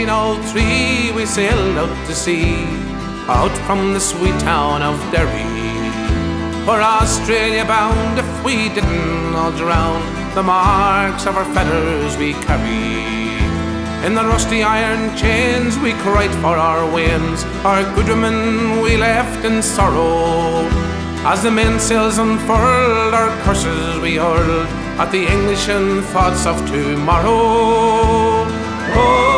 1903 we sailed out to sea, out from the sweet town of Derry. For Australia bound, if we didn't all drown, the marks of our feathers we carry. In the rusty iron chains we cried for our wains, our good women we left in sorrow. As the mainsails unfurled, our curses we hurled at the English and thoughts of tomorrow. Oh,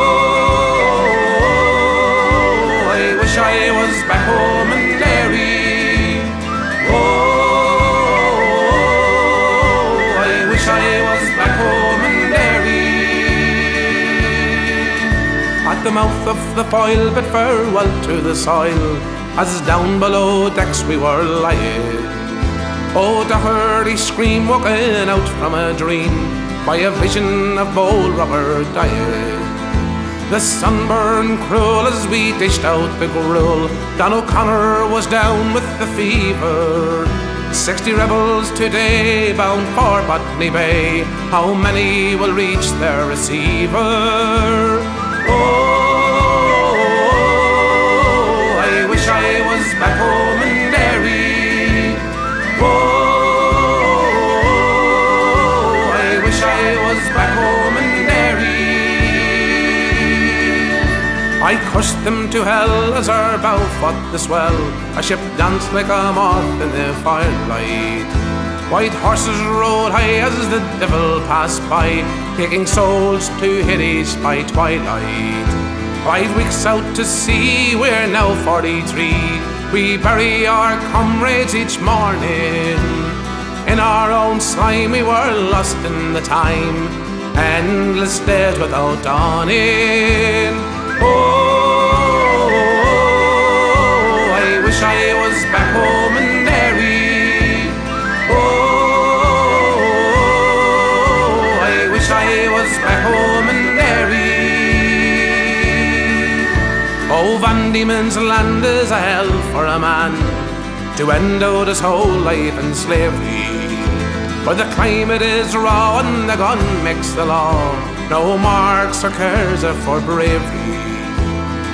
I wish I was back home in Derry. Oh, I wish I was back home in Derry. At the mouth of the Foyle bid farewell to the soil, as down below decks we were lying. Oh, the hurry scream woken out from a dream by a vision of bold Robert dying. The sunburn cruel as we dished out the gruel, Don O'Connor was down with the fever. 60 rebels today bound for Botany Bay, how many will reach their receiver? Oh, I wish I was back home in Derry. Oh, I wish I was back home in Derry. I cursed them to hell as our bow fought the swell. A ship danced like a moth in the firelight. White horses rode high as the devil passed by, taking souls to Hades by twilight. 5 weeks out to sea, we're now 43. We bury our comrades each morning. In our own slime we were lost in the time, endless days without dawning. Oh, I wish I was back home in Derry. Oh, I wish I was back home in Derry. Oh, Van Diemen's Land is a hell for a man to end out his whole life in slavery, where the climate is raw and the gun makes the law. No marks or cares are for bravery.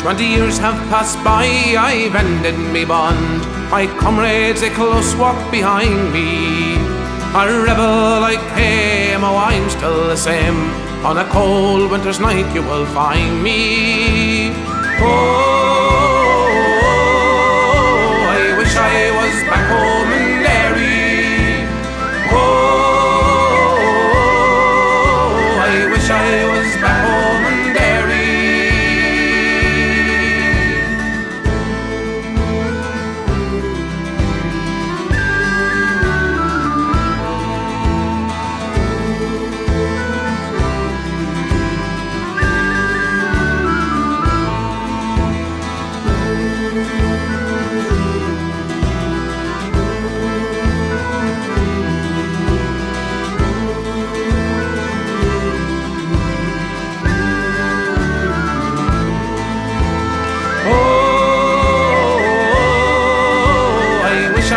20 years have passed by, I've ended me bond. My comrades a close walk behind me. A rebel I came, oh I'm still the same. On a cold winter's night you will find me. Oh, I wish I was back home in Derry. Oh, I wish I was back home in Derry.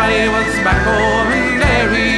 I was back home in Derry.